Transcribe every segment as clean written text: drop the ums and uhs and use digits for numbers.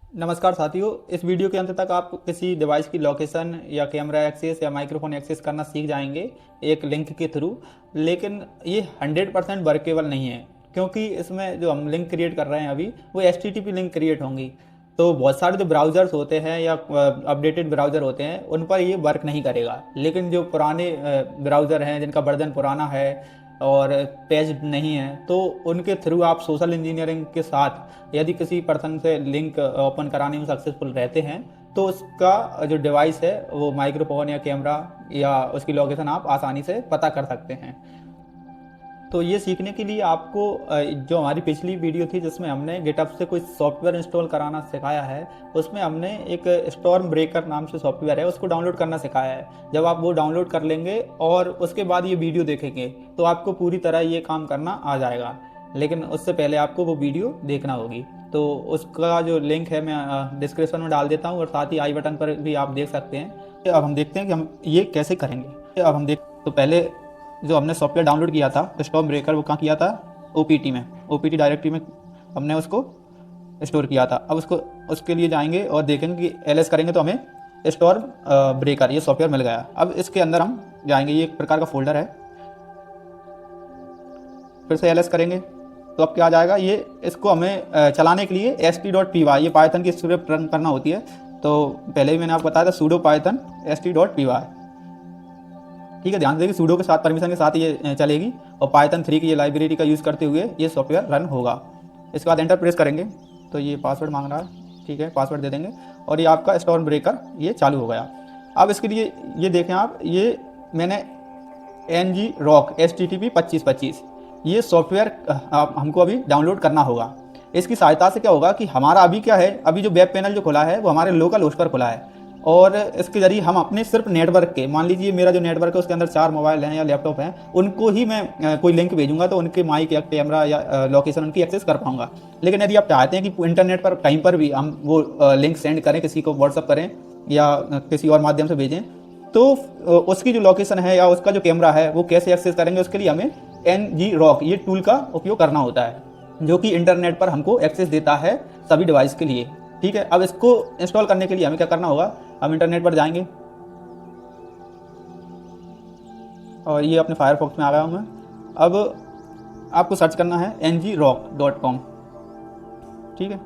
नमस्कार साथियों, इस वीडियो के अंत तक आप किसी डिवाइस की लोकेशन या कैमरा एक्सेस या माइक्रोफोन एक्सेस करना सीख जाएंगे एक लिंक के थ्रू। लेकिन ये 100% वर्केबल नहीं है, क्योंकि इसमें जो हम लिंक क्रिएट कर रहे हैं अभी वो HTTP लिंक क्रिएट होंगी। तो बहुत सारे जो ब्राउज़र्स होते हैं या अपडेटेड ब्राउज़र होते हैं उन पर ये वर्क नहीं करेगा। लेकिन जो पुराने ब्राउज़र हैं जिनका वर्जन पुराना है और पेज नहीं है, तो उनके थ्रू आप सोशल इंजीनियरिंग के साथ यदि किसी पर्सन से लिंक ओपन कराने में सक्सेसफुल रहते हैं तो उसका जो डिवाइस है वो माइक्रोफोन या कैमरा या उसकी लोकेशन आप आसानी से पता कर सकते हैं। तो ये सीखने के लिए आपको जो हमारी पिछली वीडियो थी जिसमें हमने गिटहब से कोई सॉफ्टवेयर इंस्टॉल कराना सिखाया है, उसमें हमने एक स्टॉर्म ब्रेकर नाम से सॉफ्टवेयर है उसको डाउनलोड करना सिखाया है। जब आप वो डाउनलोड कर लेंगे और उसके बाद ये वीडियो देखेंगे तो आपको पूरी तरह ये काम करना आ जाएगा। लेकिन उससे पहले आपको वो वीडियो देखना होगी। तो उसका जो लिंक है मैं डिस्क्रिप्शन में डाल देता हूँ और साथ ही आई बटन पर भी आप देख सकते हैं। अब हम देखते हैं कि हम ये कैसे करेंगे। अब हम तो पहले जो हमने सॉफ्टवेयर डाउनलोड किया था स्टॉर्म ब्रेकर, वो कहाँ किया था? OPT में, OPT डायरेक्टरी में हमने उसको स्टोर किया था। अब उसके लिए जाएंगे और देखेंगे कि LS करेंगे तो हमें स्टॉर्म ब्रेकर ये सॉफ्टवेयर मिल गया। अब इसके अंदर हम जाएंगे, ये एक प्रकार का फोल्डर है। फिर से LS करेंगे तो अब क्या आ जाएगा, ये इसको हमें चलाने के लिए st.py ये पाइथन की स्क्रिप्ट रन करना होती है। तो पहले भी मैंने आपको बताया था sudo python st.py। ठीक है, ध्यान से देखिए सूडो के साथ परमिशन के साथ ये चलेगी और पाइथन 3 की ये लाइब्रेरी का यूज़ करते हुए ये सॉफ्टवेयर रन होगा। इसके बाद एंटर प्रेस करेंगे तो ये पासवर्ड मांग रहा है। ठीक है, पासवर्ड दे देंगे और ये आपका स्टॉर्म ब्रेकर ये चालू हो गया। अब इसके लिए ये देखें आप, ये मैंने ngrok HTTP 2525 ये सॉफ्टवेयर हमको अभी डाउनलोड करना होगा। इसकी सहायता से क्या होगा कि हमारा अभी क्या है, अभी जो वेब पैनल जो खुला है वो हमारे लोकल होस्ट पर खुला है और इसके जरिए हम अपने सिर्फ नेटवर्क के, मान लीजिए मेरा जो नेटवर्क है उसके अंदर 4 मोबाइल हैं या लैपटॉप हैं, उनको ही मैं कोई लिंक भेजूंगा तो उनके माइक या कैमरा या लोकेशन उनकी एक्सेस कर पाऊंगा। लेकिन यदि आप चाहते हैं कि इंटरनेट पर कहीं पर भी हम वो लिंक सेंड करें, किसी को व्हाट्सअप करें या किसी और माध्यम से भेजें, तो उसकी जो लोकेशन है या उसका जो कैमरा है वो कैसे एक्सेस करेंगे, उसके लिए हमें ngrok ये टूल का उपयोग करना होता है, जो कि इंटरनेट पर हमको एक्सेस देता है सभी डिवाइस के लिए। ठीक है, अब इसको इंस्टॉल करने के लिए हमें क्या करना होगा, हम इंटरनेट पर जाएंगे और ये अपने फायरफॉक्स में आ गया हूँ मैं। अब आपको सर्च करना है ngrok.com। ठीक है,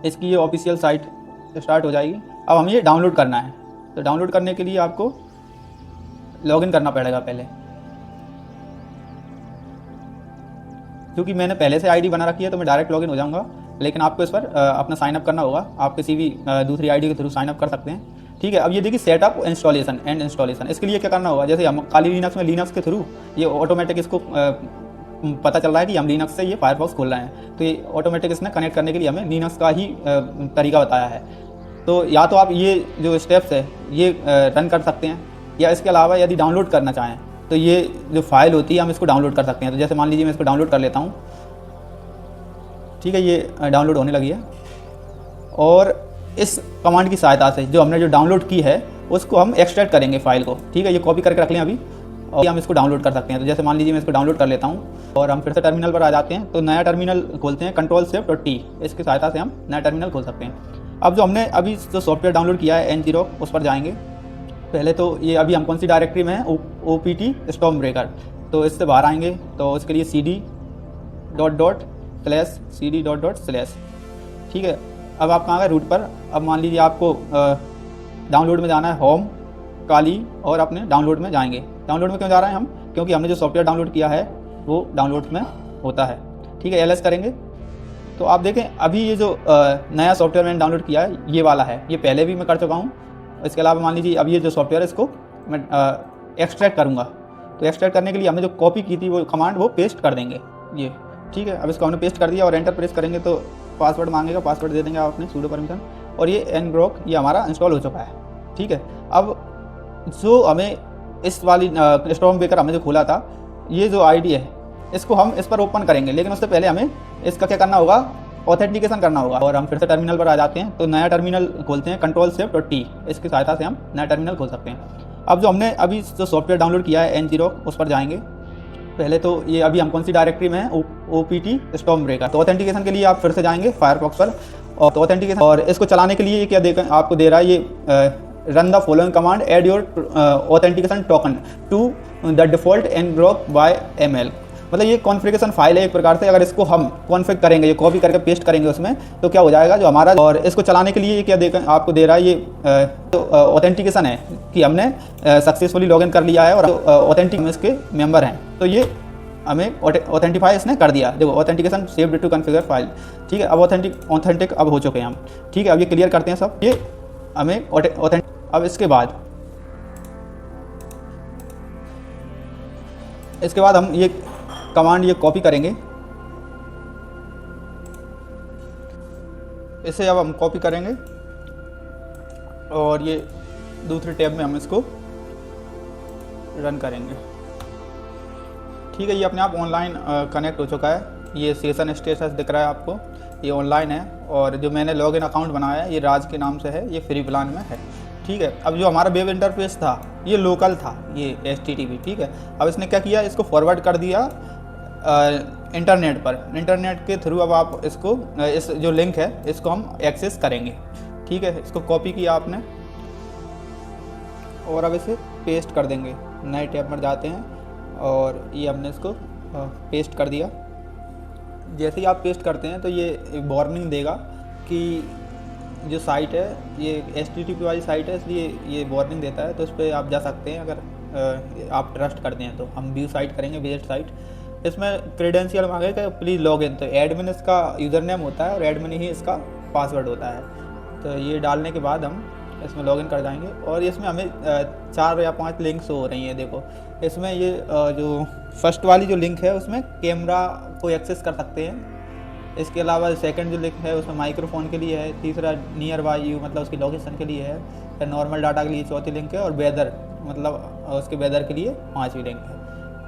इसकी ये ऑफिशियल साइट स्टार्ट हो जाएगी। अब हमें ये डाउनलोड करना है, तो डाउनलोड करने के लिए आपको लॉगिन करना पड़ेगा पहले, क्योंकि मैंने पहले से आईडी बना रखी है तो मैं डायरेक्ट लॉगिन हो जाऊंगा। लेकिन आपको इस पर अपना साइन अप करना होगा, आप किसी भी दूसरी आईडी के थ्रू साइन अप कर सकते हैं। ठीक है, अब ये देखिए सेटअप इंस्टॉलेशन एंड इंस्टॉलेशन, इसके लिए क्या करना होगा, जैसे हम खाली लिनक्स में लिनक्स के थ्रू ये ऑटोमेटिक इसको पता चल रहा है कि हम लिनक्स से ये फायरफॉक्स खोल रहे हैं, तो ये ऑटोमेटिक इसने कनेक्ट करने के लिए हमें लिनक्स का ही तरीका बताया है। तो या तो आप ये जो स्टेप्स है ये रन कर सकते हैं, या इसके अलावा यदि डाउनलोड करना चाहें तो ये जो फाइल होती है हम इसको डाउनलोड कर सकते हैं। तो जैसे मान लीजिए मैं इसको डाउनलोड कर लेता हूँ। ठीक है, ये डाउनलोड होने लगी है और इस कमांड की सहायता से जो हमने जो डाउनलोड की है उसको हम एक्सट्रैक्ट करेंगे फाइल को। ठीक है, ये कॉपी करके रख लें अभी और हम इसको डाउनलोड कर सकते हैं। तो जैसे मान लीजिए मैं इसको डाउनलोड कर लेता हूँ और हम फिर से टर्मिनल पर आ जाते हैं, तो नया टर्मिनल खोलते हैं, Ctrl+Shift+T, इसकी सहायता से हम नया टर्मिनल खोल सकते हैं। अब जो हमने अभी जो सॉफ्टवेयर डाउनलोड किया है ngrok, उस पर जाएंगे। पहले तो ये अभी हम कौन सी डायरेक्टरी में है, OPT स्टॉर्म ब्रेकर, तो इससे बाहर आएंगे तो उसके लिए cd://cd:// ठीक है, अब आप कहाँ गए, रूट पर। अब मान लीजिए आपको डाउनलोड में जाना है, होम काली, और अपने डाउनलोड में जाएंगे। डाउनलोड में क्यों जा रहे हैं हम, क्योंकि हमने जो सॉफ्टवेयर डाउनलोड किया है वो डाउनलोड में होता है। ठीक है, LS करेंगे तो आप देखें अभी ये जो नया सॉफ्टवेयर मैंने डाउनलोड किया है ये वाला है, ये पहले भी मैं कर चुका हूँ। इसके अलावा मान लीजिए अब ये जो सॉफ्टवेयर है इसको मैं एक्सट्रैक्ट करूँगा, तो एक्सट्रैक्ट करने के लिए हमने जो कॉपी की थी वो कमांड वो पेस्ट कर देंगे ये। ठीक है, अब इसको हमने पेस्ट कर दिया और एंटर प्रेस करेंगे तो पासवर्ड मांगेगा, पासवर्ड दे देंगे आप अपने सूडो परमिशन, और ये ngrok ये हमारा इंस्टॉल हो चुका है। ठीक है, अब जो हमें इस वाली स्टॉर्म ब्रेकर हमने जो खोला था, ये जो आईडी है इसको हम इस पर ओपन करेंगे, लेकिन उससे पहले हमें इसका क्या करना होगा, ऑथेंटिकेशन करना होगा। और हम फिर से टर्मिनल पर आ जाते हैं, तो नया टर्मिनल खोलते हैं, Ctrl+Shift+T, इसकी सहायता से हम नया टर्मिनल खोल सकते हैं। अब जो हमने अभी जो सॉफ्टवेयर डाउनलोड किया है ngrok, उस पर जाएंगे। पहले तो ये अभी हम कौन सी डायरेक्टरी में है, OPT स्टॉर्म ब्रेकर, तो ऑथेंटिकेशन के लिए आप फिर से जाएंगे फायरफॉक्स पर और ऑथेंटिकेशन, और इसको चलाने के लिए ये क्या देगा आपको दे रहा है, ये run the following command, add your authentication token to the default ngrok बाय एमएल। मतलब ये कॉन्फ़िगरेशन फाइल है एक प्रकार से। अगर इसको हम कॉन्फ़िग करेंगे, ये कॉपी करके पेस्ट करेंगे उसमें, तो क्या हो जाएगा जो हमारा, और इसको चलाने के लिए ये क्या देगा आपको दे रहा है, ये ऑथेंटिकेशन है कि हमने सक्सेसफुली लॉगिन कर लिया है और ऑथेंटिक इसके मेंबर हैं, तो ये हमें ऑथेंटिफाई इसने कर दिया। देखो authentication saved to configure file, ठीक है। अब ऑथेंटिक अब हो चुके हैं हम, ठीक है। अब ये क्लियर करते हैं सब, ये हमें ऑथेंटिक। अब इसके बाद हम ये कमांड ये कॉपी करेंगे, इसे अब हम कॉपी करेंगे और ये दूसरे टैब में हम इसको रन करेंगे, ठीक है। ये अपने आप ऑनलाइन कनेक्ट हो चुका है। ये सेशन स्टेटस दिख रहा है आपको, ये ऑनलाइन है। और जो मैंने लॉगिन अकाउंट बनाया है ये राज के नाम से है, ये फ्री प्लान में है, ठीक है। अब जो हमारा वेब इंटरफेस था ये लोकल था, ये HTTP, ठीक है। अब इसने क्या किया, इसको फॉरवर्ड कर दिया इंटरनेट पर। इंटरनेट के थ्रू अब आप इसको इस जो लिंक है इसको हम एक्सेस करेंगे, ठीक है। इसको कॉपी किया आपने और अब इसे पेस्ट कर देंगे। नए टैब में जाते हैं और ये हमने इसको पेस्ट कर दिया। जैसे ही आप पेस्ट करते हैं तो ये एक वार्निंग देगा कि जो साइट है ये HTTP वाली साइट है, इसलिए ये वार्निंग देता है। तो इस पर आप जा सकते हैं अगर आप ट्रस्ट करते हैं तो। हम व्यू साइट करेंगे, विजिट साइट। इसमें क्रेडेंशियल मांगेगा प्लीज़ लॉग इन, तो एडमिन इसका यूज़र नेम होता है और एडमिन ही इसका पासवर्ड होता है। तो ये डालने के बाद हम इसमें लॉगिन कर जाएंगे और इसमें हमें 4 या 5 लिंक्स हो रही हैं। देखो इसमें ये जो फर्स्ट वाली जो लिंक है उसमें कैमरा को एक्सेस कर सकते हैं। इसके अलावा सेकंड जो लिंक है उसमें माइक्रोफोन के लिए है। तीसरा नियर बाय यू मतलब उसकी लोकेशन के लिए है। फिर नॉर्मल डाटा के लिए चौथी लिंक है और वेदर मतलब उसके वेदर के लिए 5वीं लिंक है।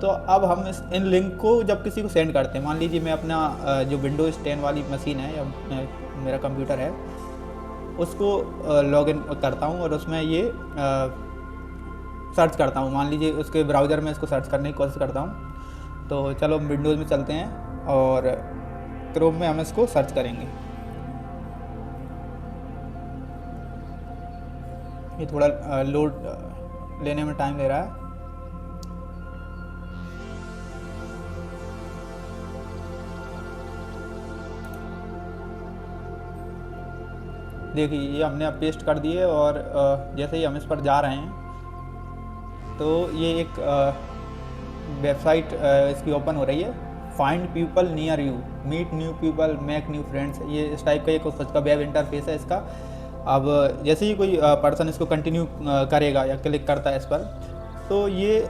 तो अब हम इन लिंक को जब किसी को सेंड करते हैं, मान लीजिए मैं अपना जो विंडोज़ 10 वाली मशीन है या मेरा कंप्यूटर है उसको लॉगिन करता हूँ और उसमें ये सर्च करता हूँ। मान लीजिए उसके ब्राउज़र में इसको सर्च करने की कोशिश करता हूँ। तो चलो विंडोज़ में चलते हैं और क्रोम में हम इसको सर्च करेंगे। ये थोड़ा लोड लेने में टाइम ले रहा है। देखिए ये हमने अब पेस्ट कर दिए और जैसे ही हम इस पर जा रहे हैं तो ये एक वेबसाइट इसकी ओपन हो रही है, find people near you, meet new people, make new friends. ये इस टाइप का एक उसका वेब इंटरफेस है इसका। अब जैसे ही कोई पर्सन इसको कंटिन्यू करेगा या क्लिक करता है इस पर तो ये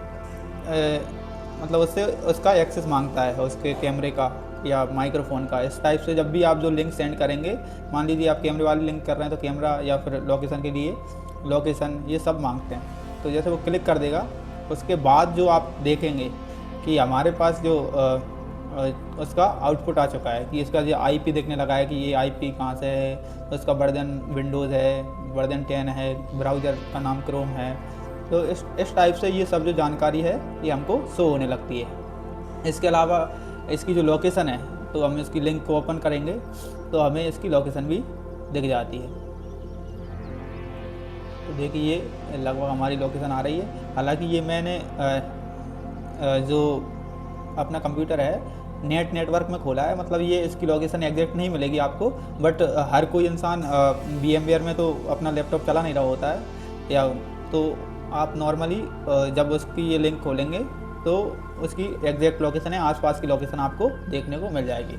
मतलब उससे उसका एक्सेस मांगता है, उसके कैमरे का या माइक्रोफोन का। इस टाइप से जब भी आप जो लिंक सेंड करेंगे, मान लीजिए आप कैमरे वाली लिंक कर रहे हैं तो कैमरा या फिर लोकेशन के लिए लोकेशन, ये सब मांगते हैं। तो जैसे वो क्लिक कर देगा उसके बाद जो आप देखेंगे कि हमारे पास जो उसका आउटपुट आ चुका है कि इसका जो IP दिखने लगा है कि ये IP कहाँ से है, तो उसका वर्जन विंडोज़ है, वर्जन 10 है, ब्राउज़र का नाम क्रोम है। तो इस टाइप से ये सब जो जानकारी है ये हमको शो होने लगती है। इसके अलावा इसकी जो लोकेशन है तो हम इसकी लिंक को ओपन करेंगे तो हमें इसकी लोकेशन भी दिख जाती है। तो देखिए ये लगभग हमारी लोकेशन आ रही है। हालांकि ये मैंने जो अपना कंप्यूटर है नेटवर्क में खोला है, मतलब ये इसकी लोकेशन एग्जैक्ट नहीं मिलेगी आपको। बट हर कोई इंसान VMware में तो अपना लैपटॉप चला नहीं रहा होता है, या तो आप नॉर्मली जब उसकी ये लिंक खोलेंगे तो उसकी एग्जैक्ट लोकेशन है, आसपास की लोकेशन आपको देखने को मिल जाएगी।